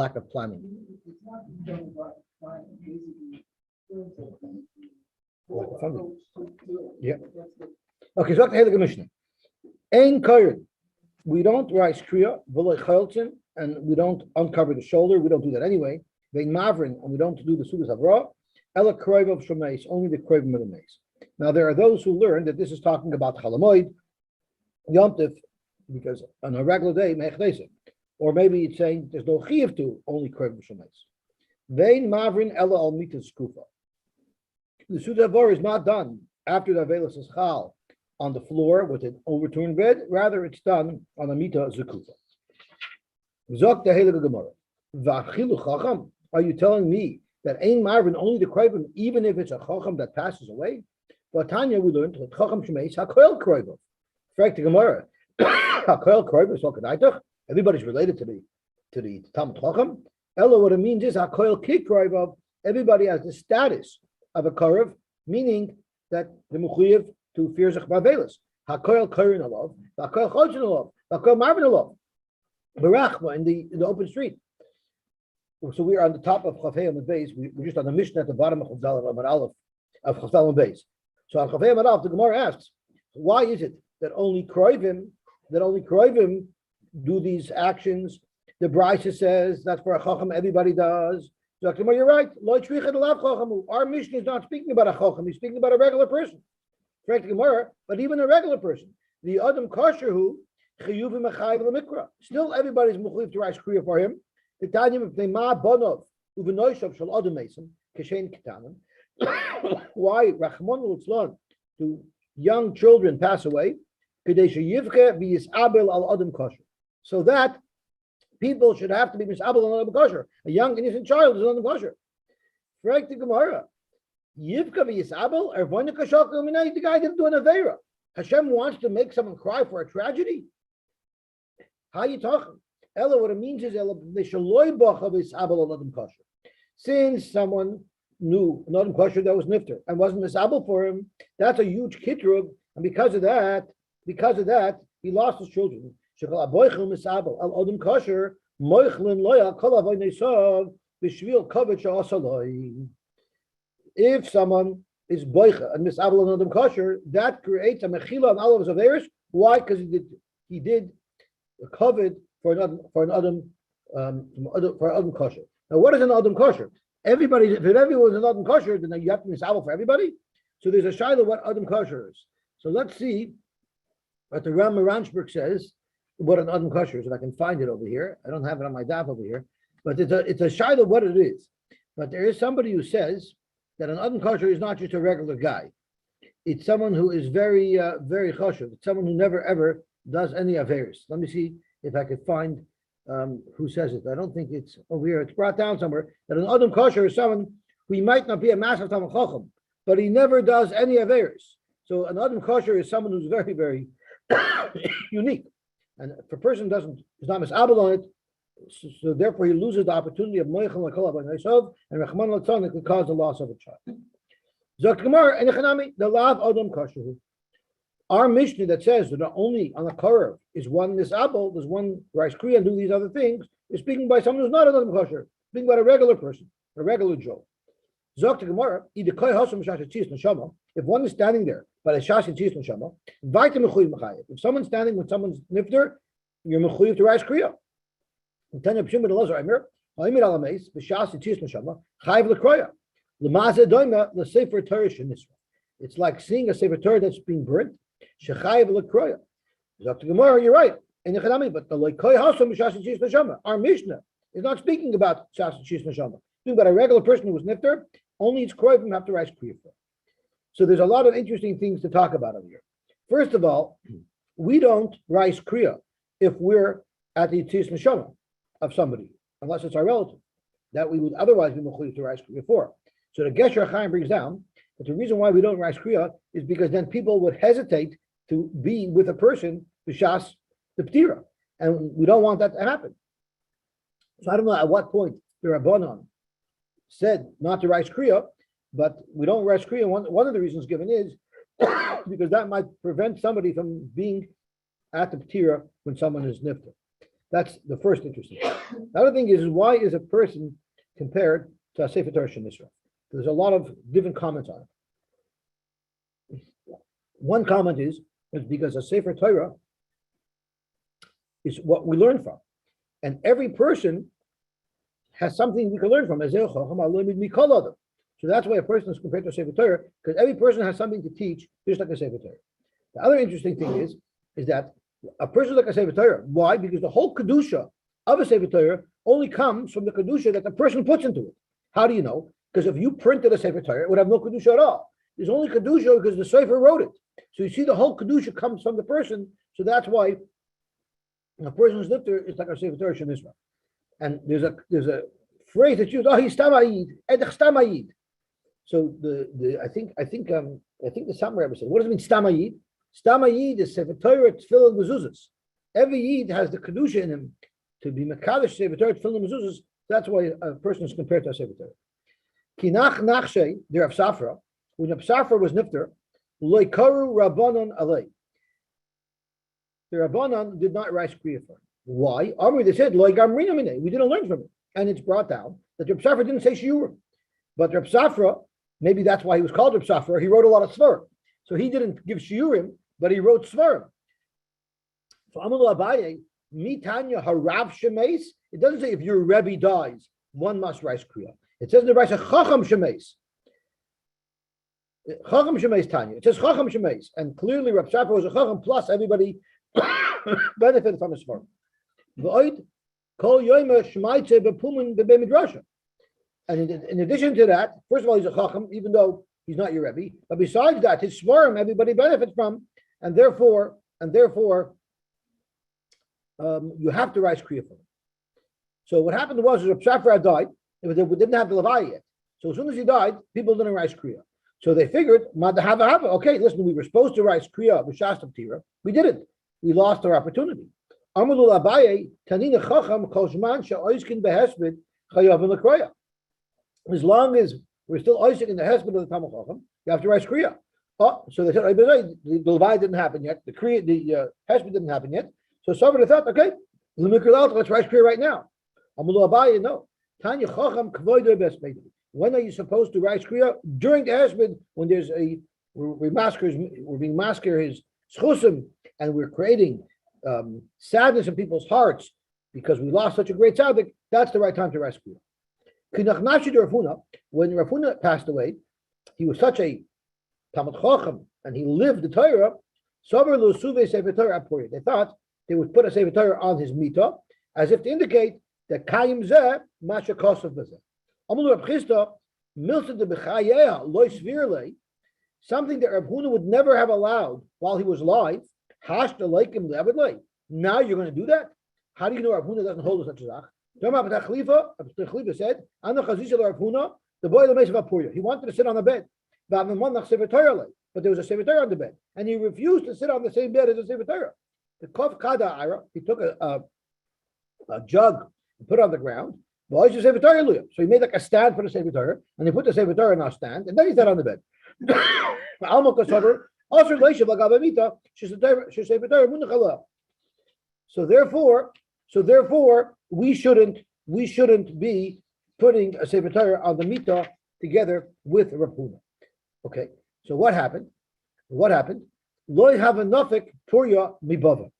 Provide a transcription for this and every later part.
lack of planning. It's not done by basically. Yeah. Okay, so the Mishnah. Ein koyin. We don't rise kriya, v'loy chaltzin, and we don't uncover the shoulder. We don't do that anyway. Vein mavrin, and we don't do the sudas avra. Ela kroiv of shemeis, only the kroiv of the meis. Now there are those who learn that this is talking about Chalamoid, Yom Tif, because on a regular day, mechdesa, or maybe it's saying there's no chiyuv to only kroiv of shemeis. Vein mavrin ela al mitas skufa. The sudas avra is not done after the avelis is chal on the floor with an overturned bed. Rather, it's done on a mita zekufa. Zok the Heilige Gemara. V'achilu chacham. Are you telling me that ein marvin only the kroivim, even if it's a chacham that passes away? But Tanya, we learned that chacham shemeis hakoel kroivim. Correct the Gemara. Hakoel kroivim is okadeitach. Everybody's related to the Talmud chacham. Ella, what it means is hakoel ki kroivim. Everybody has the status of a korev, meaning that the mechuyev to fear zech bavelis. Hakoel korin alav, hakoel chochin alav, hakoel marvin alav. Barachma in the open street. So we are on the top of Chafei Amud Beis. We're just on the Mishnah at the bottom of Chafei Amud Aleph of Chafei Amud Beis. So on Chafei Amud Aleph, the Gemara asks, why is it that only Kroivim do these actions? The Brisa says that's for a Chacham, everybody does. So Gemara, you're right. Our Mishnah is not speaking about a Chacham, he's speaking about a regular person. Correct Gemara, but even a regular person, the Adam Kosher who still everybody's mechuyev to rise kriya for him. The Tanya of ma bonov uvenoishav shel adam mesim kashen katanim. Why Rachmon Lutzlan do young children pass away? Kadesh yivche v'yisabel al adam kosher. So that people should have to be misabel al adam kosher. A young innocent child is adam kosher. Correct the Gemara. Yivka v'yisabel ervonik kashok uminay. The guy didn't do an avera. Hashem wants to make someone cry for a tragedy. How are you talking? Ella, what it means is since someone knew an Adam Kosher that was nifter and wasn't misabel for him, that's a huge kitrug, and because of that, he lost his children. If someone is boicha and misabel an Adam Kosher, that creates a mechila on all of his averis. Why? Because he did covered for an adam kosher. Now, what is an adam kosher? Everybody, if everyone is an adam kosher, then you have to misabel for everybody. So there's a shaila what adam kosher is. So let's see what the Ram Ranchberg says what an adam kosher is. If I can find it over here, I don't have it on my daf over here, but it's a shaila what it is. But there is somebody who says that an adam kosher is not just a regular guy. It's someone who is very very kosher. It's someone who never ever does any averis. Let me see if I could find who says it. I don't think it's over here. It's brought down somewhere that an Adam Kosher is someone who might not be a massive Talmud Chacham, but he never does any averis. So an Adam Kosher is someone who's very, very unique. And if a person is not misabel on it, so therefore he loses the opportunity of Moichel Lakol Abanayisov and Rachman Latzon that could cause the loss of a child. Zok Gemara and Echanami, the law of Adam Kosher. Our Mishnah that says that only on a Korav is one misabel, there's one rice kriya and do these other things, is speaking by someone who's not an Adam Kosher, speaking about a regular person, a regular Joe. Zok to Gemara, if one is standing there, but a shash and cheese neshama, if someone's standing with someone's nifter, you're mechuyev to rice kriya. It's like seeing a sefer Torah that's being burnt. Gemara, you're right. But the our Mishnah is not speaking about shas and shis neshama. Speaking about a regular person who was nifter, only its kroivim have to rise kriya for. So there's a lot of interesting things to talk about over here. First of all, we don't rise kriya if we're at the tzis neshama of somebody, unless it's our relative, that we would otherwise be mechuyev to rise kriya for. So the Gesher Chaim brings down that the reason why we don't rise kriya is because then people would hesitate to be with a person b'shas the ptira, and we don't want that to happen. So I don't know at what point the Rabbanon said not to rise kriya, but we don't rise kriya. One of the reasons given is because that might prevent somebody from being at the ptira when someone is nifter. That's the first interesting thing. The other thing is why is a person compared to a Sefer Torah Shenisra? There's a lot of different comments on it. One comment is because a Sefer Torah is what we learn from. And every person has something we can learn from. So that's why a person is compared to a Sefer Torah, because every person has something to teach, just like a Sefer Torah. The other interesting thing is that a person like a Sefer Torah. Why? Because the whole Kedusha of a Sefer Torah only comes from the Kedusha that the person puts into it. How do you know? Because if you printed a Sefer Torah, it would have no Kedusha at all. There's only Kedusha because the Sefer wrote it. So you see the whole Kedusha comes from the person. So that's why a person's lifter is like a Sefer Torah Shenisra. And there's a phrase that's used, he's Tamayid, Edech Tamayid. So I think the Samurai said, what does it mean Stamayid? Stamayid is Sefer Torah Tefillin Mezuzahs. Every Yid has the Kedusha in him to be Mekadosh Sefer Torah Tefillin Mezuzahs. That's why a person is compared to a Sefer Torah. Kinach Nachshei, the Rav Safra, when Rav Safra was nifter, Loikaru Rabbanon Alei. The Rabbanon did not rise kriya for him. Why? They said, we didn't learn from it. And it's brought down that Rav Safra didn't say shiurim. But Rav Safra, maybe that's why he was called Rav Safra, he wrote a lot of svarim. So he didn't give shiurim, but he wrote svarim. So Amalu Abaye, Mitanya Harav Shemes, it doesn't say if your Rebbe dies, one must rise kriya. It says in the Brisa, Chacham Shemes. Chacham Shemes Tanya. It says Chacham Shemes. And clearly Rav Safra was a Chacham, plus everybody benefited from his svarim. And in addition to that, first of all, he's a chacham, even though he's not your Rebbe. But besides that, his svarim everybody benefits from, and therefore, you have to rise kriya for him. So what happened was Rav Safra died. They didn't have the Levi yet. So as soon as he died, people didn't rise kriya. So they figured, okay, listen, we were supposed to rise kriya b'shas tira. We didn't. We lost our opportunity. Amalul Abaye, Tanina Chacham, Koshman, Sha'oiskin Behesbid, Chayavim Lakroya. As long as we're still oisik in the hesped of the Talmud Chacham, you have to rise kriya. Oh, so they said, the Levi didn't happen yet, the hesped didn't happen yet. So somebody thought, okay, let's rise kriya right now. Amalul Abaye, no. Tanya Chacham Kvoido Besmedi. When are you supposed to rise kriya? During the hesped, when there's we're being masker his schusim, and we're creating sadness in people's hearts because we lost such a great tzaddik, that's the right time to rise kriya. When Rav Huna passed away, he was such a Talmud Chacham, and he lived the Torah. They thought they would put a Sefer Torah on his mita, as if to indicate that Kayim Zeh Masha Kosav Bezeh. Amul Rav Chisda Milsa de B'chayeha Lois Virle, something that Rav Huna would never have allowed while he was alive. Hash the Leikim Levidlei. Now you're going to do that? How do you know Rav Huna doesn't hold such a zach? The Khalifa said, the boy he wanted to sit on the bed, but there was a Sefer Torah on the bed, and he refused to sit on the same bed as a Sefer Torah. The Kof Kada Ira, he took a jug and put it on the ground. So he made like a stand for the Sefer Torah, and he put the Sefer Torah in our stand, and then he sat on the bed. So therefore, we shouldn't be putting a Sefer Torah on the Mita together with Rav Huna. Okay, so what happened? Loi have a nafik Torya mibava.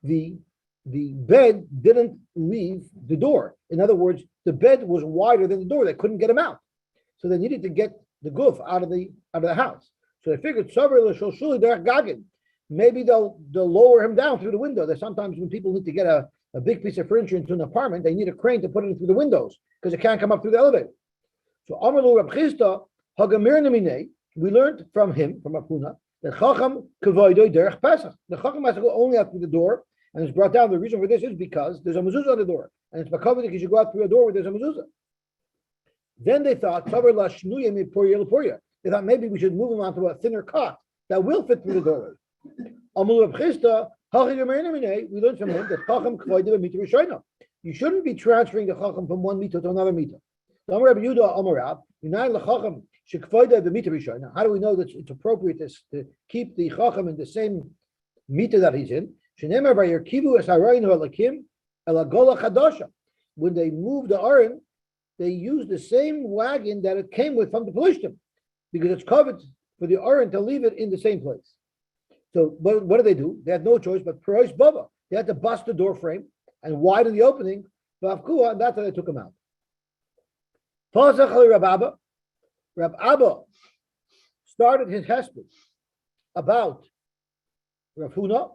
The bed didn't leave the door. In other words, the bed was wider than the door. They couldn't get him out. So they needed to get the goof out of the house. So they figured maybe they'll lower him down through the window. That sometimes when people need to get a big piece of furniture into an apartment, they need a crane to put it in through the windows because it can't come up through the elevator. So Amalu Rab Chisda Hagamir Namine, we learned from him, from Apuna, that Chacham Kavoidoi Derech Pesach. The Chacham has to go only out through the door, and it's brought down. The reason for this is because there's a mezuzah on the door, and it's Makavah that you should go out through a door where there's a mezuzah. Then they thought, they thought maybe we should move him onto a thinner cot that will fit through the doorway. Amalu Rab Chisda we learned from him that Chacham Kvoidoi Mita Rishayna. You shouldn't be transferring the Chacham from one Mita to another Mita. How do we know that it's appropriate to keep the Chacham in the same Mita that he's in? Elagola Chadasha. When they moved the Aron, they used the same wagon that it came with from the Pelishtim, because it's covered for the Aron to leave it in the same place. So what did they do? They had no choice but Perois Baba. They had to bust the door frame and widen the opening, and that's how they took him out. Rab Abba started his hesped about Rav Huna,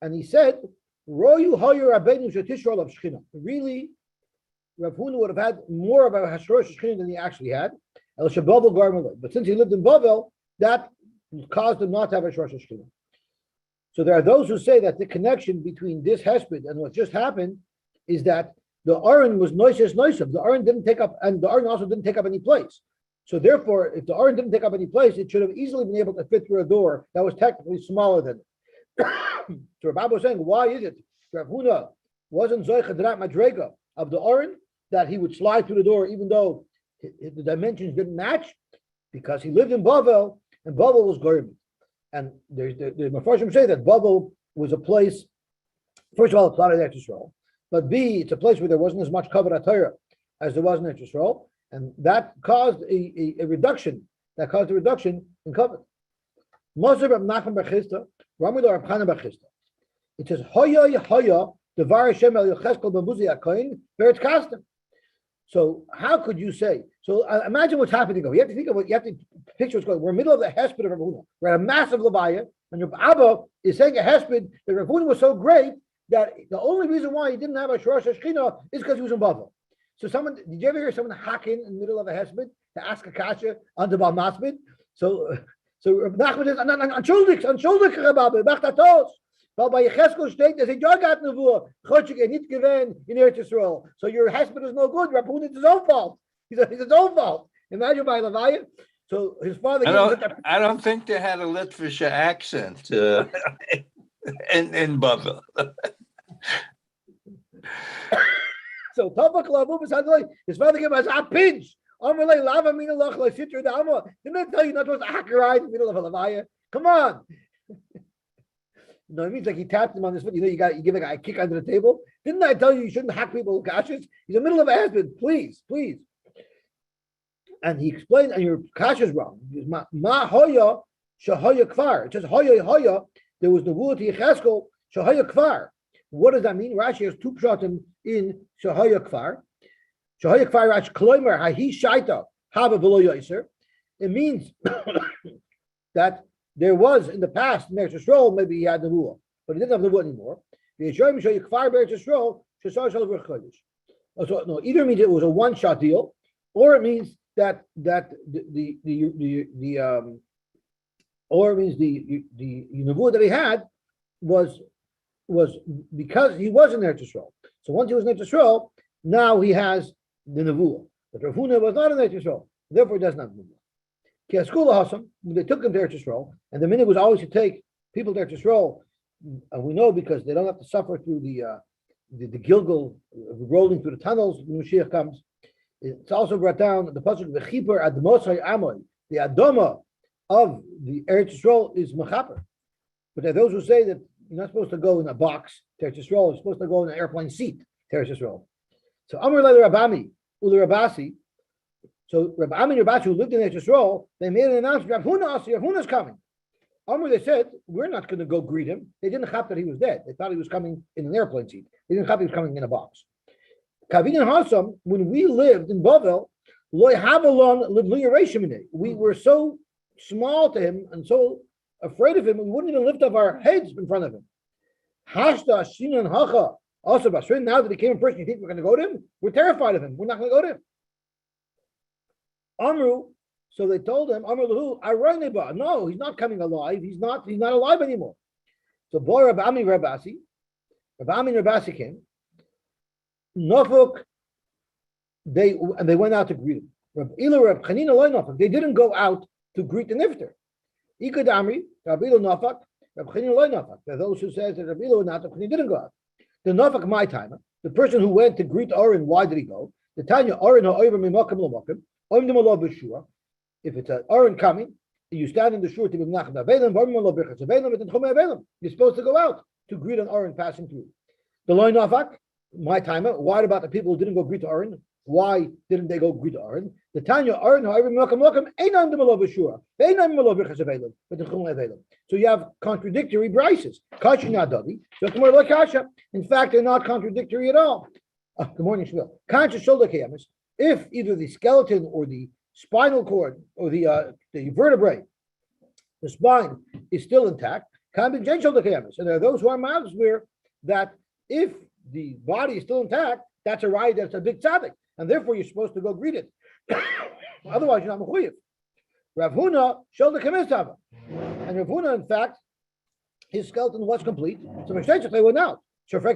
and he said, Royu Hoyer Rabbeinu Shetishral of Shechina. Really, Rav Huna would have had more of a Hashrosh Shechina than he actually had. But since he lived in Bavel, that caused him not to have a Hashrosh Shechina. So there are those who say that the connection between this hesped and what just happened is that the Aron was noises. The Aron didn't take up, and the Aron also didn't take up any place. So therefore, if the Aron didn't take up any place, it should have easily been able to fit through a door that was technically smaller than it. So Rabbi was saying, why is it Rav Huna wasn't Zoicha Drat Madrega of the Aron that he would slide through the door even though the dimensions didn't match? Because he lived in Bavel, and Bavel was Gorim. And the Mefarshim say that Bavel was a place, first of all, it's not an Eretz Yisrael, but B, it's a place where there wasn't as much Kavod HaTorah as there was in Eretz Yisrael, and that caused a reduction. That caused a reduction in Kavod. It says, Hoya Hoya, Devar Hashem El Yecheskel B'Muzi HaKoyin, Beretz Kastem. So how could you say? So imagine what's happening. You have to think of what you have to picture what's going on. We're in the middle of the hesped of Rav Huna. We're at a massive levaya, and Rav Abba is saying a hesped that Rav Huna was so great that the only reason why he didn't have a Shorosh Hashchina is because he was in Bavel. So did you ever hear someone hacking in the middle of a hesped to ask a kasha on the Bal Masbid? So Rav Nachman says, "Anschuldig, Rav Abba, mach das aus." Weil bei Yecheskel steht, dass ja got Nevuah, Chotschik nicht gewähnt in Eretz Yisrael. So your husband is no good. Rav Huna, it's his own fault. It's his own fault. Imagine by Levaya. So his father. I don't think they had a Litvish accent in Bavel. So Tavak Lavu was his father gave us a pinch. Didn't I tell you not supposed to hack your eye in the middle of a Levaya? Come on. No, it means like he tapped him on his foot. You give a guy a kick under the table. Didn't I tell you shouldn't hack people with kashas? He's in the middle of a husband. Please. And he explained, and your kasha's wrong. Ma hoya shahoya kvar. It says hoya. There was the word to Yecheskel shahoya kvar. What does that mean? Rashi has two pshatim in shahoya kvar. Shahoya kvar Rashi kloimer hahi shaita hava v'lo yoser. It means that there was in the past in Eretz Yisrael, maybe he had the rule, but he didn't have the rule anymore. So no, either means it was a one-shot deal, or it means that the nevuah that he had was because he was in Eretz Yisrael. So once he was in Eretz Yisrael, now he has the nevuah. But Rav Huna was not in Eretz Yisrael, therefore he doesn't have nevuah. They took him to Eretz Yisrael, and the minute was always to take people to Eretz Yisrael, and we know because they don't have to suffer through the Gilgal rolling through the tunnels when Mashiach comes. It's also brought down the pasuk v'chipur admosay amoy. The adoma of the Eretz Yisrael is mechaper, but there are those who say that you're not supposed to go in a box to Eretz Yisrael. You're supposed to go in an airplane seat to Eretz Yisrael. So Amr le Rabami ule Rabasi. So Rabbi Ami and Rabbi who lived in Eretz Yisrael, they made an announcement, Rav Huna's coming. Amr, they said, we're not going to go greet him. They didn't have that he was dead. They thought he was coming in an airplane seat. They didn't have he was coming in a box. Kavin and Hassam, when we lived in Bavel, we were so small to him and so afraid of him, we wouldn't even lift up our heads in front of him. Hashta, Shinan, Hacha, also Basrin, now that he came in person, you think we're going to go to him? We're terrified of him. We're not going to go to him. Amru, so they told him, Amru Lahu, Aroneba. No, he's not coming alive. He's not alive anymore. So boy Rabbi Rabasi came. Nofuk, they went out to greet him. Rabbi Ila, Rabbi Chanina Loi Nofuk. They didn't go out to greet the Nifter. Ikad Amri, Rabbi Ila Nofuk, Rabbi Chanina Loi Nofuk. There are those who say that Rabbi Ila Nofuk, he didn't go out. The Nofuk, my timer, the person who went to greet Oren, why did he go? The Tanya Oren ha'over mimakam l'makam. If it's an Aron coming, you stand in the shul to be menachem avelim. You're supposed to go out to greet an Aron passing through. The loy nafak, my timer. What about the people who didn't go greet to Aaron? Why didn't they go greet to Aaron? The Tanya Aaron, however, so you have contradictory brises. In fact, they're not contradictory at all. Good morning, Shmuel. If either the skeleton or the spinal cord or the vertebrae, the spine is still intact, and there are those who are Masbir that if the body is still intact, that's a right, that's a big tzaddik, and therefore you're supposed to go greet it. Otherwise, you're not mechuyev. Rav Huna showed the kamistava, and Rav Huna, in fact, his skeleton was complete. So they went out. So how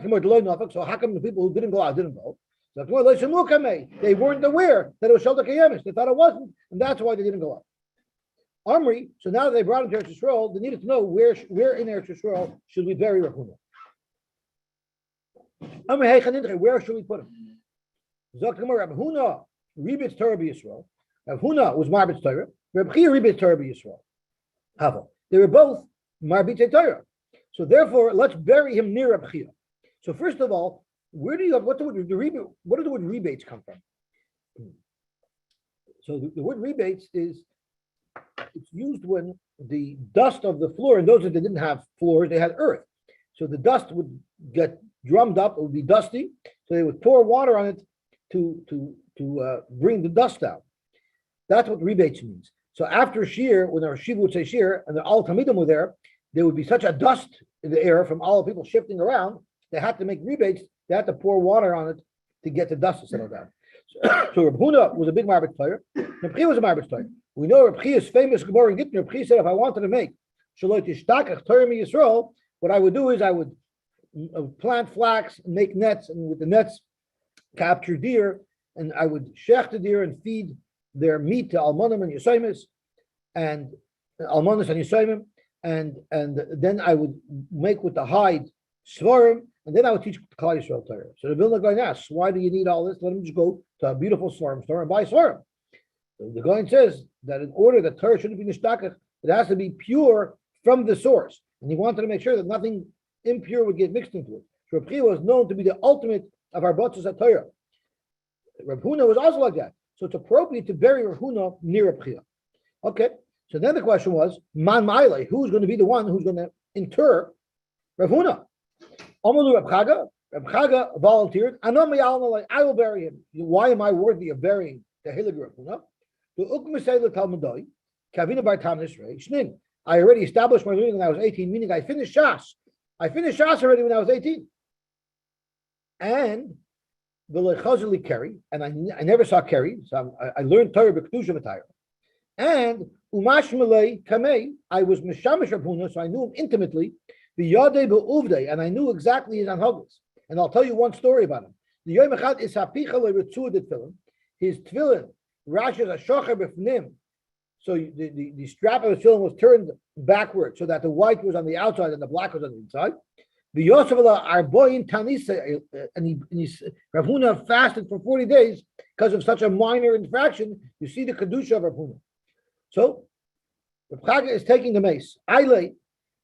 come the people who didn't go out didn't go? They weren't aware that it was Shalda Kayemis. They thought it wasn't, and that's why they didn't go out. Amri, so now that they brought him to Eretz Yisrael, they needed to know where in Eretz Yisrael should we bury Rav Huna. Where should we put him? Rav Huna rebits Torah b'Yisrael. Rav Huna was Marbitz Torah. Rav Chia rebits Torah b'Yisrael. They were both Marbitz Torah. So therefore, let's bury him near Rav Chia. So first of all, what do the word rebates come from? So the word rebates it's used when the dust of the floor, and those that didn't have floors, they had earth. So the dust would get drummed up, it would be dusty, so they would pour water on it to bring the dust out. That's what rebates means. So after Shir, when our Shiva would say Shir, and the Al Tamidim were there would be such a dust in the air from all the people shifting around, they had to make rebates, they had to pour water on it to get the dust to settle down. So Reb Huna was a big Marbitz player. Reb Chia was a Marbitz player. We know Reb Chia's famous Gemara in Gittin. Reb Chia said, if I wanted to make Shalot Yishtakach Torah Yisrael, what I would do is I would plant flax, and make nets, and with the nets capture deer, and I would shech the deer and feed their meat to Almonim and Yosayim, and Almonis and Yosayim, and then I would make with the hide svarim, and then I would teach Klal Yisrael Torah. So the Vilna Gaon asks, why do you need all this? Let him just go to a beautiful svarim store and buy svarim. So the Gaon says that in order that Torah shouldn't be nishtakach, it has to be pure from the source, and he wanted to make sure that nothing impure would get mixed into it. So Reb Chia was known to be the ultimate of our botzos at Torah. Reb Huna was also like that. So it's appropriate to bury Reb Huna near Reb Chia. Okay. So then the question was, Man Ma'ilei, who's going to be the one who's going to inter Reb Huna? Amalu Reb Chaga. Reb Chaga volunteered. I will bury him. Why am I worthy of burying the Hilig Reb Huna? I already established my learning when I was 18, meaning I finished Shas. I finished Shas already when I was 18. And the Kerry, and I never saw Kerry, so I learned Torah b'kedusha v'Torah. And Umash Malay Kamei, I was Mishamish Reb Huna, so I knew him intimately. The Yadei be'uvdei, and I knew exactly his anhagos. And I'll tell you one story about him. The Yom Echad is hapicha le'ritzu de tefillin. His tefillin, Rashi is a shocher b'fnim. So the strap of the tefillin was turned backward, so that the white was on the outside and the black was on the inside. The Yosef Arboin Tanisa, and Rav Huna fasted for 40 days because of such a minor infraction. You see the kedusha of Rav Huna. So Rav Chaga is taking the mace. Ailei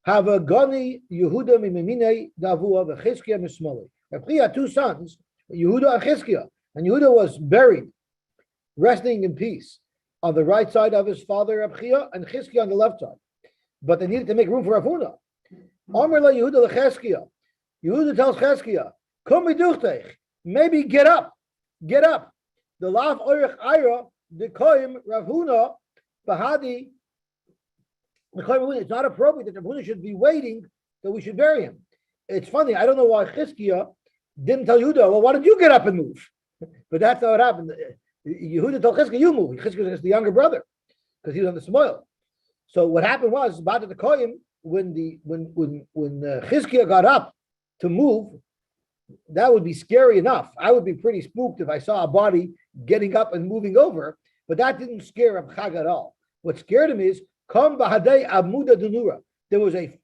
have a gani Yehuda mimimine davua v'Chizkiah mismolei. Rav Chia had two sons, Yehuda and Chizkiah, and Yehuda was buried, resting in peace, on the right side of his father Rav Chia, and Chizkiah on the left side. But they needed to make room for Rav Huna. Amar la Yehuda leChizkiah. Yehuda tells Chizkiah, "Come biduchtech, maybe get up. The lav oirich ira dekoim Rav Huna bahadi." It's not appropriate that Rav Huna should be waiting that we should bury him. It's funny. I don't know why Chizkiah didn't tell Yehuda. Well, why don't you get up and move? But that's how it happened. Yehuda told Chizkiah, "You move." Chizkiah is the younger brother because he was on the spoil. So what happened was about the koyim. When Chizkiah got up to move, that would be scary enough. I would be pretty spooked if I saw a body getting up and moving over, but that didn't scare Reb Chaga at all. What scared him is, Kam b'hadei amuda dunura. There was a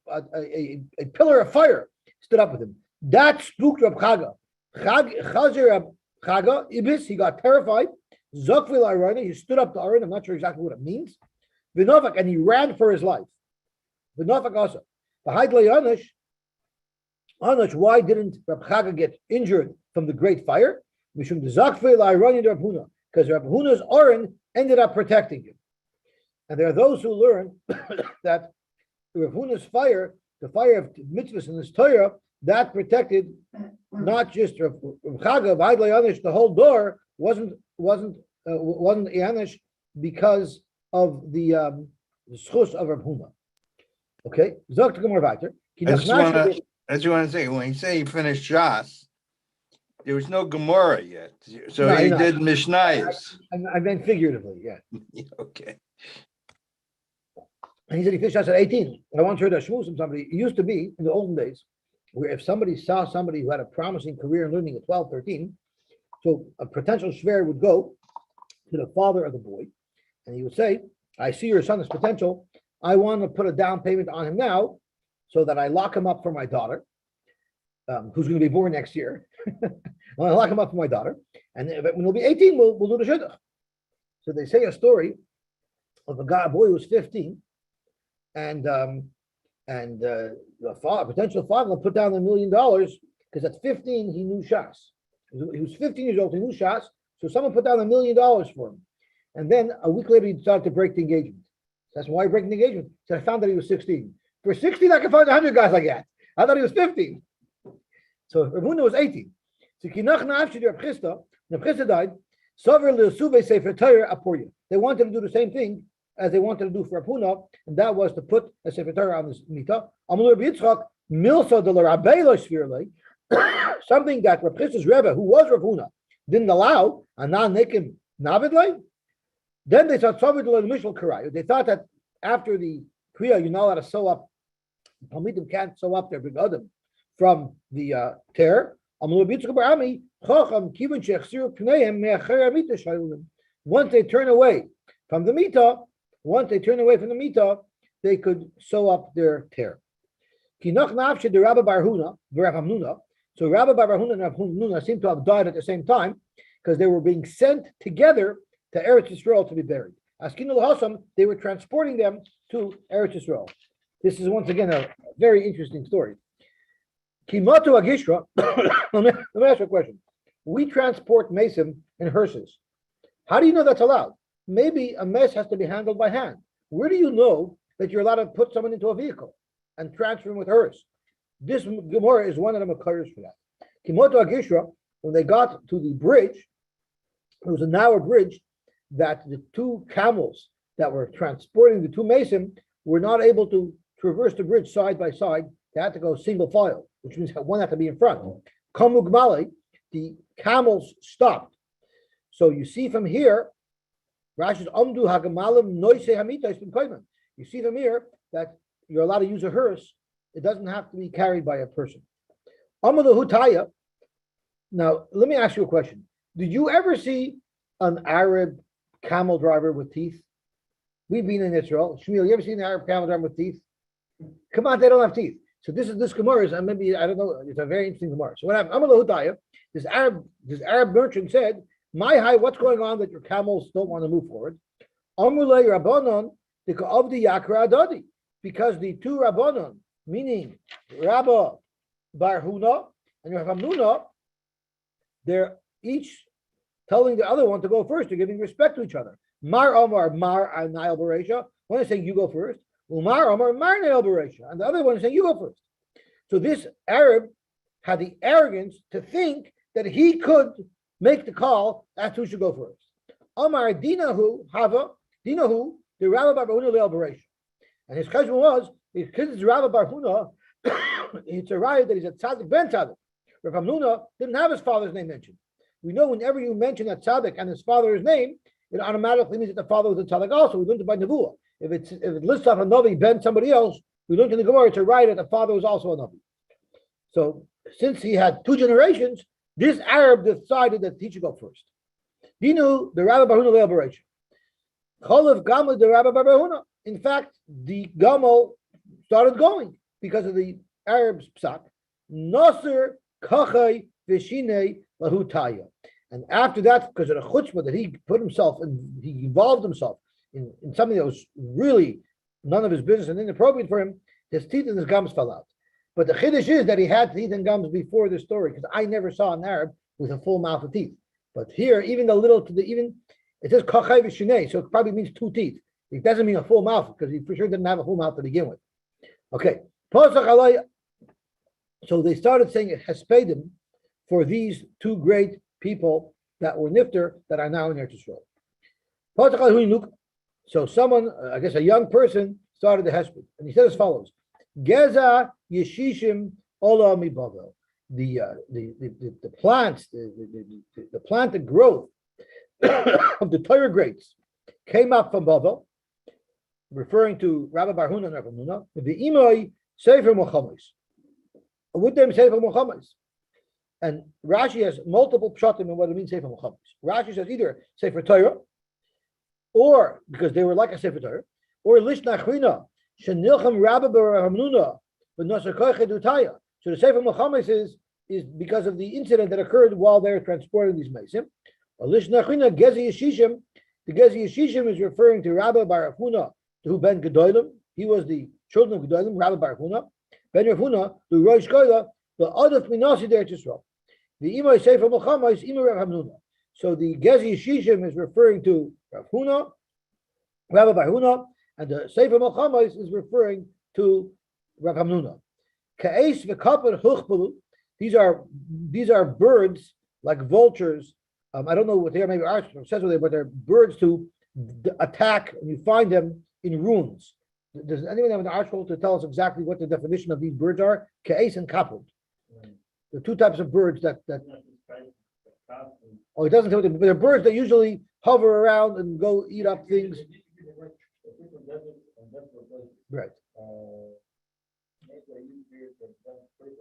pillar of fire stood up with him. That spooked Reb Chaga. Chazer Reb Chaga, Ibis, he got terrified. Zokvil Arana, he stood up to Aaron, I'm not sure exactly what it means. Vinovak, and he ran for his life. Vinovak also. Why didn't Reb Chaga get injured from the great fire. Mishum the Zakfei La'irani Rav Huna, because Rav Huna's Oren ended up protecting him. And there are those who learn that Rav Huna's fire, the fire of mitzvahs in his Torah, that protected not just Rav Chagav, Vaid Yanish, the whole door wasn't Yanish because of the schus of Rav Huna. Okay, Zok to Gemara weiter. I just want to say, when you say he finished Shas, there was no Gemara yet, so he did Mishnayos. I meant figuratively, yeah. Okay. And he said he finished Shas at 18. I once heard a shmuz from somebody. It used to be in the olden days where if somebody saw somebody who had a promising career in learning at 12, 13, so a potential shver would go to the father of the boy, and he would say, I see your son has potential. I want to put a down payment on him now so that I lock him up for my daughter, who's going to be born next year. I want to lock him up for my daughter. And when he'll be 18, we'll do the shidduch. So they say a story of a boy who was 15, and a potential father put down $1 million because at 15 he knew Shas. He was 15 years old, he knew Shas, so someone put down $1 million for him. And then a week later he decided to break the engagement. That's why he breaking the engagement. So I found that he was 16. For 16, I can find 100 guys like that. I thought he was 15. So Rav Huna was 18. So Kinach Na'avshi Rav Chisda died. They wanted to do the same thing as they wanted to do for Rav Huna, and that was to put a Sefer Torah on his mita. Something that Rav Chisda's Rebbe, who was Rav Huna, didn't allow, and now Nikim Navidlay. Then they thought they thought that after the Kriya, you're not allowed to sew up. Talmidim can't sew up their begadim from the tear. Once they turn away from the mita, they could sew up their tear. So Rabbi Bar Huna and Rav Huna seem to have died at the same time because they were being sent together to Eretz Yisrael to be buried. Askinu L'Hasam, they were transporting them to Eretz Yisrael. This is once again a very interesting story. Kimatu Agishra, let me ask you a question. We transport mason in hearses. How do you know that's allowed? Maybe a mess has to be handled by hand. Where do you know that you're allowed to put someone into a vehicle and transfer him with hearse? This Gemara is one of the makars for that. Kimatu Agishra, when they got to the bridge, it was a narrow bridge that the two camels that were transporting the two mason were not able to traverse the bridge side by side. They had to go single file, which means one had to be in front. Kamugmali, the camels stopped. So you see from here, Rashi's Amdu Hagamalim Noise Hamita is Koiman. You see from here that you're allowed to use a hearse. It doesn't have to be carried by a person. Amadu Hutaya. Now, let me ask you a question. Did you ever see an Arab camel driver with teeth? We've been in Israel. Shmuel, you ever seen an Arab camel driver with teeth? Come on, they don't have teeth. So this Gemara is, and maybe I don't know. It's a very interesting Gemara. So what happened? Amar Hudaya, this Arab merchant said, "My high, what's going on that your camels don't want to move forward?" Amrulay Rabbanon of the Yakra Adadi, because the two Rabbanon, meaning Rabba Bar Huna and Rav Hamnuna, they're each telling the other one to go first. They're giving respect to each other. Mar Omar Mar Nail Beresha. One is saying you go first. Umar Omar Mar Nail Beresha, and the other one is saying you go first. So this Arab had the arrogance to think that he could make the call as to who should go first. Omar Dinahu Hava Dinahu the Rabbi Bar Huna Leil Beresha, and his question was because it's Rabbi Bar Huna, it's a riot that he's a tzaddik ben tzaddik. Rav Hamnuna didn't have his father's name mentioned. We know whenever you mention a tzaddik and his father's name, it automatically means that the father was a tzaddik also. We learned it by Nevuah. If it lists off a Navi ben somebody else, we learned in the Gemara it's a right that the father was also a Navi. So since he had two generations, this Arab decided that he should go first. Dinu the Rabbi Bar Huna Leil Beresha. Cholav Gamal the Rabbi Bar Huna. In fact, the Gamal started going because of the Arab's psak. Nasser Kachai Vishine Lahutaya. And after that, because of the chutzpah that he put himself and he involved himself in something that was really none of his business and inappropriate for him, his teeth and his gums fell out. But the chiddush is that he had teeth and gums before this story, because I never saw an Arab with a full mouth of teeth. But here, even the little to the even it says kachay v'shinei, so it probably means 2 teeth. It doesn't mean a full mouth because he for sure didn't have a full mouth to begin with. Okay, so they started saying it hespedim for these 2 great people that were nifter that are now in Eretz Yisrael. So someone, I guess a young person, started the hesped, and he said as follows: Geza yeshishim ola mi bavel. The plants, the planted growth of the Torah grapes came up from Bavel, referring to Rabbi Barhuna and Rabbi Nuna. The imoi sefer mochamis, with them sefer mochamis, and Rashi has multiple pshatim in what it means sefer mochamis. Rashi says either sefer Torah, or because they were like a sefer Torah, or lish nachrina shenilcham Rabbi Barhuna v'nasakoy chedutaya. So the sefer mochamis is because of the incident that occurred while they're transporting these mesim. Lish nachrina gezi yeshishim. The gezi yeshishim is referring to Rabbi Barhuna, who ben Gedolim. He was the children of Gedolim, Rabbi Barhuna. Ben Rafuna, the Rosh Koila, the Adaf Minasi der Yisrael. The Imai Sefer Mulchama is Imai Rav Hamnuna. So the Gezi Yeshishim is referring to Rav Huna, Rabbi Barhuna, and the Sefer Mulchama is referring to Rav Hamnuna. Ka'es v'kapar huchpelu. These are birds like vultures. I don't know what they are. Maybe Arch says what they are, but they're birds to attack, and you find them in ruins. Does anyone have an article to tell us exactly what the definition of these birds are? Ka'es and kaput. The 2 types of birds that. Oh, it doesn't tell you, but they're birds that usually hover around and go eat up things. Right.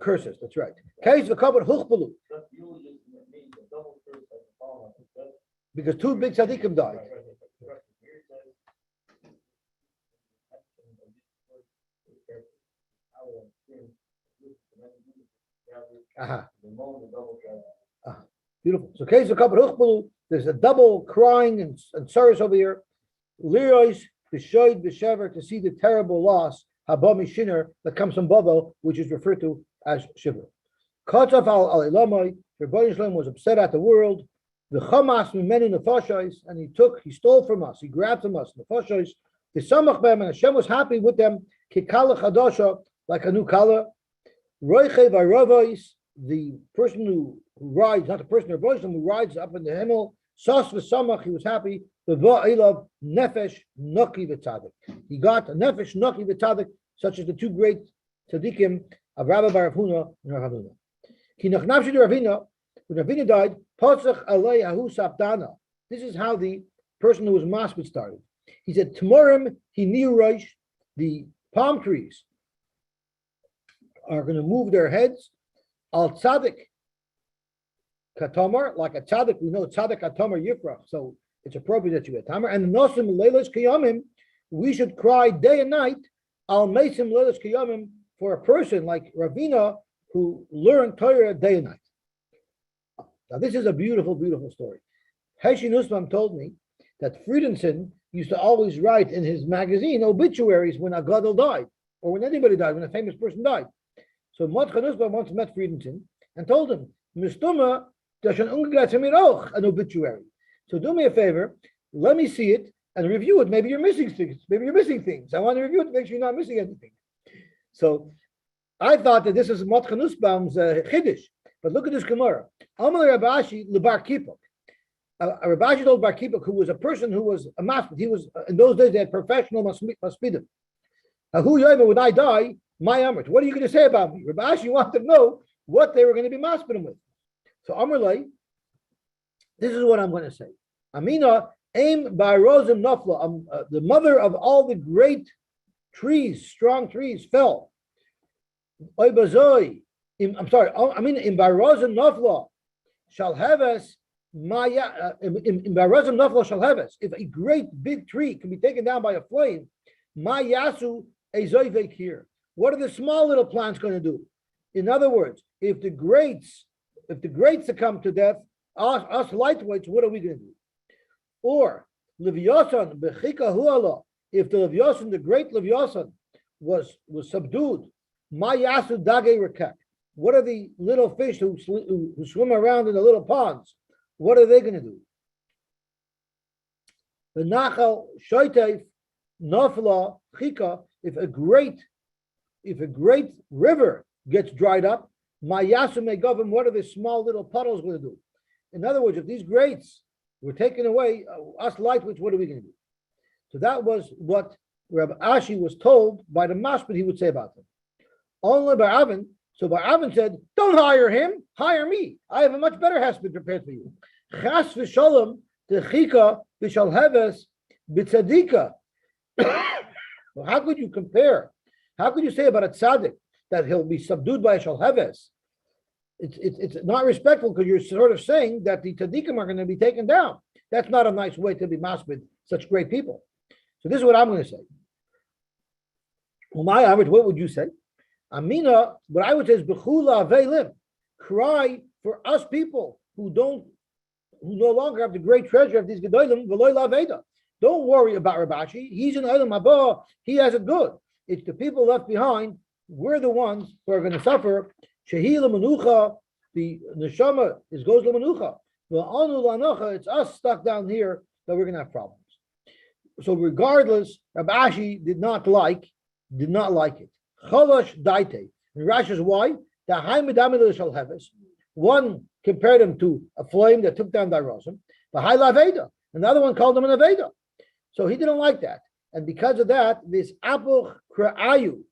Curses. That's right. Ka'es v'kaput huchpelu. Because 2 big tzaddikim died. Beautiful. So case of kapar, there's a double crying and sorrows over here. Lirois b'shoid b'shever, to see the terrible loss habami shiner that comes from Bavel, which is referred to as shiver. Kotaf al ilamai, Rebbeinu Shalom was upset at the world. The chamas mimenu nefashos, and he stole from us, he grabbed from us nefashos. The samach b'hem, and Hashem was happy with them. Kikala chadasha, like a new color. Roiche v'aravos, the person who rides, not the person who rides up in the Himmel. Sas v'samach, he was happy. V'va'ilav nefesh noki v'tzadik. He got a nefesh noki v'tzadik, such as the 2 great tzaddikim of Rabbi Bar Huna and Rav Hamnuna. Ki nachnavshi Ravina, when Ravina died, posach alei ahu sapdana. This is how the person who was maspid started. He said, Tmorim he niu roish, the palm trees are going to move their heads al tzaddik katamar, like a tzaddik. We know tzaddik katamar yifrach, so it's appropriate that you get tamar. And nosim leilos kiyamim, we should cry day and night al mesim leilos kiyamim, for a person like Ravina who learned Torah day and night. Now this is a beautiful, beautiful story. Heshi Nussbaum told me that Friedenson used to always write in his magazine obituaries when a gadol died, or when anybody died, when a famous person died. So Mordechai Nussbaum once met Friedenson and told him, Mistuma, an obituary. So do me a favor, let me see it and review it. Maybe you're missing things. I want to review it to make sure you're not missing anything. So I thought that this is Mordechai Nussbaum's chiddush, but look at this Gemara. Amal Rabashi lebar Kipuk. Rabashi told Bar Kipuk, who was a person who was a maspid. He was, in those days they had professional maspidim. Who yoyma, when I die, my amrit, what are you going to say about me? Rabashi wanted to know what they were going to be maspidim with. So Amrlay, this is what I'm going to say. Amina aim by Rosim Nafla, the mother of all the great trees, strong trees, fell. I'm sorry. I mean, in Barazim Nafla shall have us. In Barazim Nafla shall have us. If a great big tree can be taken down by a flame, Mayasu ezoivek here. What are the small little plants going to do? In other words, if the greats succumb to death, us lightweights, what are we going to do? Or Livyasan bechika huala. If the Livyasan, the great Livyasan, was subdued, Mayasu dage rekek. what are the little fish who swim around in the little ponds? What are they going to do? The nachal shoitev nafla chika. If a great river gets dried up, mayasu megavim. What are the small little puddles going to do? In other words, if these grates were taken away, us lightweights, what are we going to do? So that was what Rabbi Ashi was told by the mashpit he would say about them. Only by Avin. So by Avin said, "Don't hire him, hire me. I have a much better husband prepared for you." Chas v'shalom techika v'shalheves b'tzadika. Well, how could you compare? How could you say about a tzaddik that he'll be subdued by a shalheves? It's not respectful because you're sort of saying that the tzaddikim are going to be taken down. That's not a nice way to be maspid such great people. So this is what I'm going to say. Well, my average, what would you say? Amina, what I would say is bechula ve'lim. Cry for us people who no longer have the great treasure of these gedolim v'loy laveda. Don't worry about Rabashi. He's in Olam Haba. He has it good. It's the people left behind. We're the ones who are going to suffer. Shehi l'menucha. The neshama goes l'menucha. V'anu l'anocha. It's us stuck down here that we're going to have problems. So regardless, Rabashi did not like it. Cholosh daite. And Rashi says why? The haimedamid shall have us. One compared him to a flame that took down Dairosim. The high laveda. And the other one called him an aveda. So he didn't like that. And because of that, this apuch kra'ayu,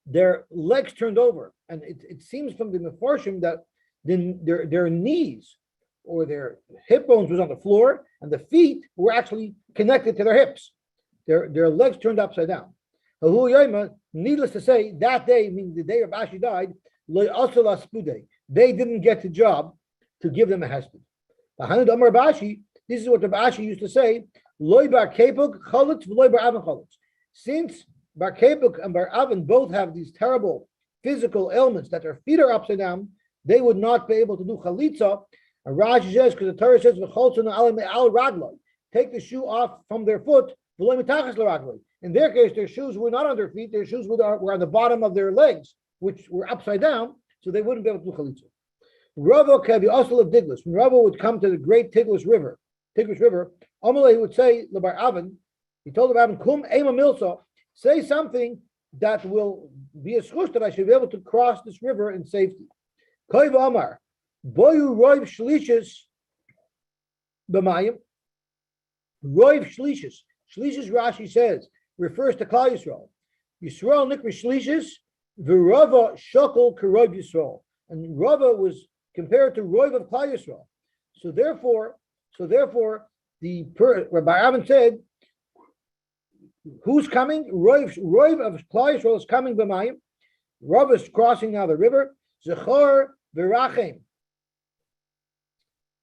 their legs turned over. And it seems from the Mefarshim that their knees or their hip bones was on the floor and the feet were actually connected to their hips. Their legs turned upside down. Needless to say, that day, meaning the day of Ashi died, they didn't get the job to give them a husband. This is what the Ashi used to say: since Bar Kepuk and Bar Avin both have these terrible physical ailments that their feet are upside down, they would not be able to do chalitza. And Rashi says, because the Torah says, take the shoe off from their foot. In their case, their shoes were not on their feet; their shoes were on the bottom of their legs, which were upside down, so they wouldn't be able to do chalitza. Rava Kevi also of Diglis. When Rava would come to the great Tigris River, Amalei would say, Lebar Avin, he told the Avin, Kum Ema Milsa, say something that will be a schush that I should be able to cross this river in safety. Koiv Amar, Boyu Roiv Shlishis B'mayim, Roiv Shlishis. Shlishis, Rashi says, refers to Klal Yisrael. Yisrael Nikri Shlishis, V'Rava Shokol Keroiv Yisrael. And Rava was compared to Roiv of Klal Yisrael. So therefore, Rabbi Avin said, who's coming? Roiv of Klal Yisrael is coming b'mayim. Rav is crossing now the river. Zechor v'rachem.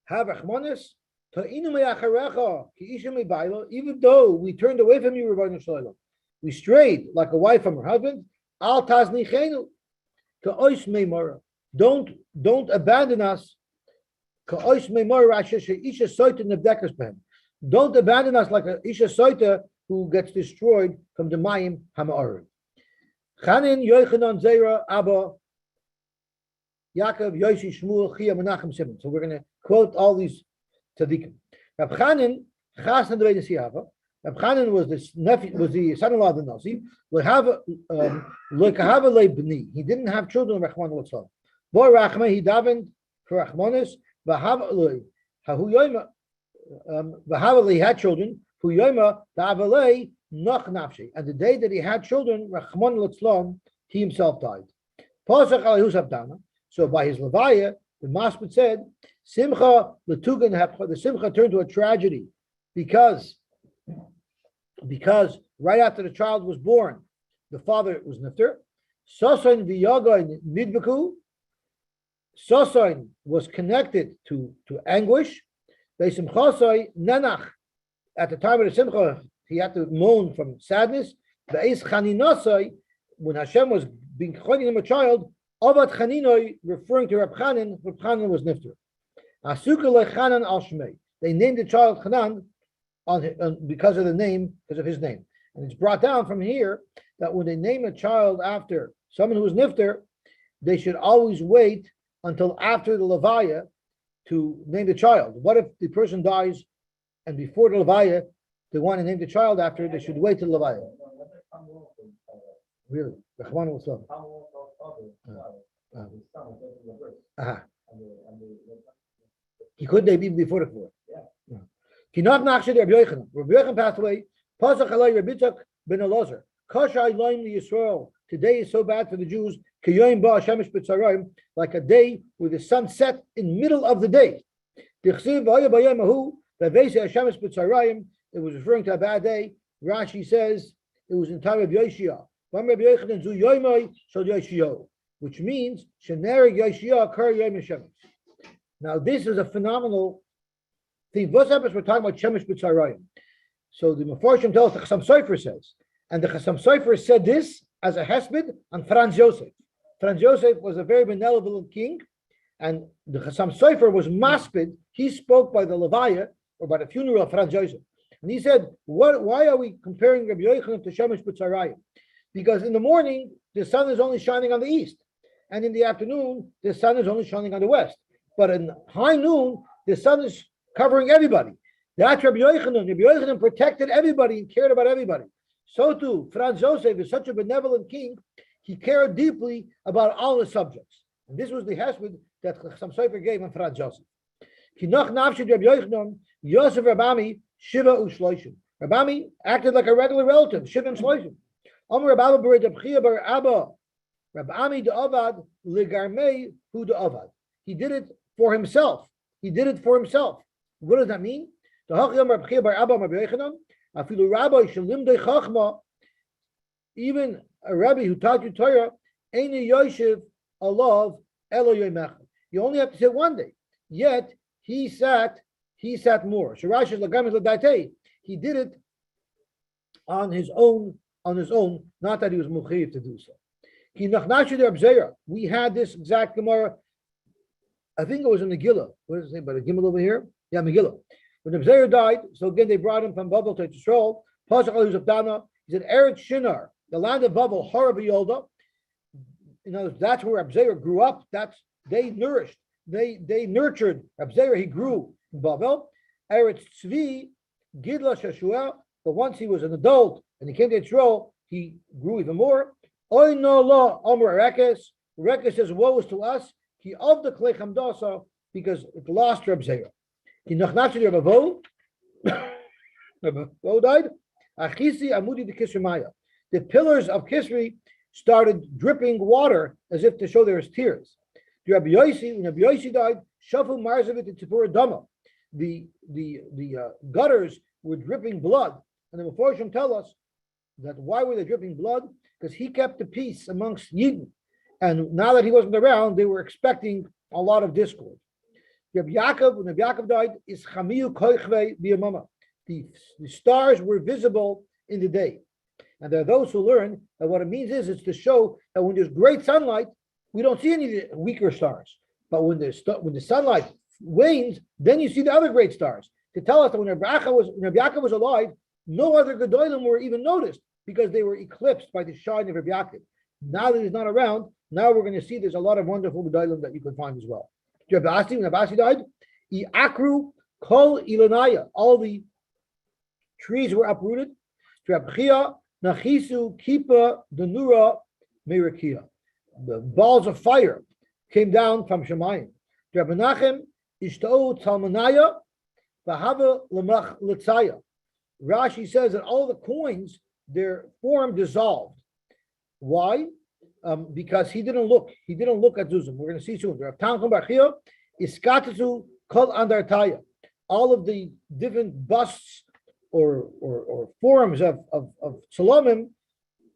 Have achmonis. Ta'inu me'acharecha ki isha me'bayla. Even though we turned away from you, Rebbeinu Shalom, we strayed like a wife from her husband. Al taznichenu ka'ois me'mora. Don't abandon us. Ka'ois me'mora asher isha soita nebdekas behem. Don't abandon us like a isha soita who gets destroyed from the Mayim Hama'arim. Chanin Yochanan Zera Abba Yaakov Yosy Shmuel Chia Menachem Simon. So we're going to quote all these tzaddikim. Rab Chanin Chasna Devei Nesiyava. Rab Chanin was the son-in-law of the Nasi. Lekahava Bni. He didn't have children. Rachman L'Tzal. Boy Rachman he davened for Rachmanis. V'Hava Hahu Yoima. He had children. And the day that he had children, Rachman L'Tzlam, he himself died. So by his levaya, the Maspid said, Simcha L'Tugan Hepcha, the Simcha turned to a tragedy because right after the child was born, the father was nifter. Sosain v'yagoin nidbeku. Sosain was connected to anguish. Beisimchasai nanach. At the time of the Simcha, he had to moan from sadness. The Eis Chaninasai, when Hashem was being choining him a child, Avat Chaninoi, referring to Rab Chanan was Nifter. Asuka lechanan al Shmei. They named the child Chanan because of his name. And it's brought down from here that when they name a child after someone who is Nifter, they should always wait until after the Levaya to name the child. What if the person dies and before the Levaya, they want to name the child after, they should wait till Levaya. Really? Rahman will say. He could they be before the fourth? Yeah. Kinach nachshid Rabbi Yochanan. Rabbi Yochanan passed away. Pasach alay Rabbi Yitzchak ben Elazar. Kasha Elohim Yisrael. Today is so bad for the Jews. Kiyoyim ba Shemesh b'tzarayim, like a day where the sun set in middle of the day. Tichsiv v'haya b'yom hahu v'veisei Shemesh b'tzarayim. It was referring to a bad day. Rashi says it was in time of Yoshia. Which means now this is a phenomenal thing. What's happened? We're talking about Shemesh b'tzarayim. So the Mefarshim tells the Chasam Sofer says, and the Chasam Sofer said this as a hesped on Franz Yosef. Franz Yosef was a very benevolent king, and the Chasam Sofer was maspid. He spoke by the Levaya or by the funeral of Franz Yosef. And he said, why are we comparing Rabbi Yochanan to Shemesh b'tzarayim? Because in the morning, the sun is only shining on the east. And in the afternoon, the sun is only shining on the west. But in high noon, the sun is covering everybody. That's Rabbi Yochanan. Rabbi Yochanan protected everybody and cared about everybody. So too, Franz Joseph is such a benevolent king. He cared deeply about all the subjects. And this was the hesped that Chasam Sofer gave on Franz Joseph. Kinach nafshid Rabbi Yochanan, Yosef Rabami, Shiva u'shloishim. Rabami acted like a regular relative, Shiva and Shloishim. Amar Rabbi Bar Abchia Bar Abba, Rabami de'avad legarmei hu de'avad. He did it for himself. He did it for himself. What does that mean? Even a rabbi who taught you Torah, you only have to say one day. Yet he sat more. He did it on his own, not that he was mukhayif to do so. We had this exact Gemara. I think it was in Megillah. What does it say about the Gimel over here? Yeah, Megillah. When the Abzeir died, so again they brought him from Babel to Yisrael. He said, Eretz Shinar, the land of Babel, Hara b'Yolda. You know, that's where Abzeir grew up. They nurtured Abzeir. He grew in Babel. Eretz Tzvi, Gidla Shashua. But once he was an adult and he came to Yisrael, he grew even more. Oy no la Omer Rekes. Rekes says, woe is to us. He of the Klei Chamdasa, because it lost Reb Zera. He nachnachid Reb Avo died. Achisi Amudi de Kisrimaya. The pillars of Kisri started dripping water as if to show there was tears. When Rabbi Yosy died, Shafu Marzavit and Tzipura Dama. The gutters were dripping blood. And the Mefarshim tell us that why were they dripping blood? Because he kept the peace amongst Yidden. And now that he wasn't around, they were expecting a lot of discord. When Rabbi Yaakov died, is Chamiyu Koichvei B'Yamama. The stars were visible in the day. And there are those who learn that what it means is it's to show that when there's great sunlight, we don't see any weaker stars. But when the sunlight wanes, then you see the other great stars. To tell us that when Rabbi Yaakov was alive, no other Gedolim were even noticed because they were eclipsed by the shine of Rabbi Yaakov. Now that he's not around, now we're going to see there's a lot of wonderful Gedolim that you can find as well. When Rabbi died, Akru Kol Ilanaya, all the trees were uprooted. Nachisu Kipa Denura Merakia. The balls of fire came down from Shemayim. Rabbi Nachem Ishtau Talmanaya Vahava Lamach Litzaya. Rashi says that all the coins, their form dissolved. Why? Because he didn't look. He didn't look at Zuzim. We're going to see soon. All of the different busts or forms of Solomon,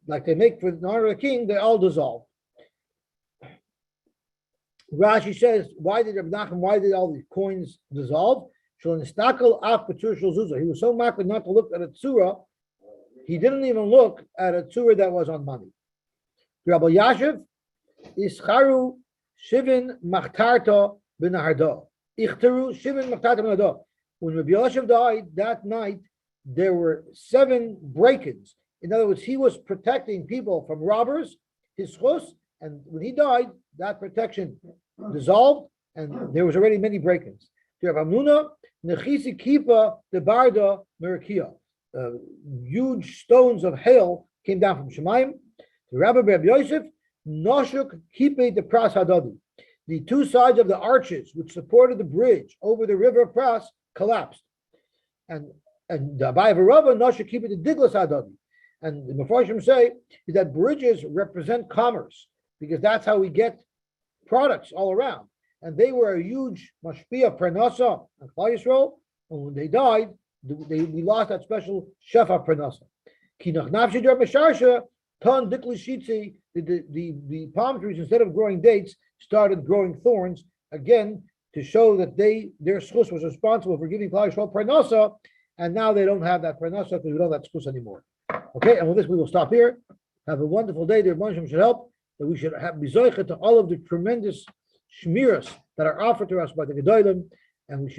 like they make for the honor of the king, they all dissolve. Rashi says, why did all these coins dissolve? He was so maked not to look at a tzura, he didn't even look at a tzura that was on money. Rabbi Yashiv, Ischaru Shivin Machtarta B'Naharda. Ichtaru Shivin Machtarta B'Naharda. When Rabbi Yashiv died that night, there were 7 break-ins. In other words, he was protecting people from robbers, his chus, And when he died, that protection dissolved, and there was already many break-ins. Huge stones of hail came down from Shemaim. The Rabbi Yosef, Noshuk Kipe de Pras Hadadi. The two sides of the arches which supported the bridge over the river Pras collapsed. And the Abai of Rava, Noshuk Kipe de Diglas Hadadi. And the Mefarshim say is that bridges represent commerce, because that's how we get products all around. And they were a huge mashpia pranasa and Klal Yisrael. And when they died, we lost that special shefa pranasa. The palm trees, instead of growing dates, started growing thorns, again to show that their schus was responsible for giving Klal Yisrael pranasa, and now they don't have that pranasa because we don't have that schus anymore. Okay, and with this we will stop here. Have a wonderful day. The Rebbeinu should help that we should have bizoichet to all of the tremendous shmiras that are offered to us by the Gedolim, and we should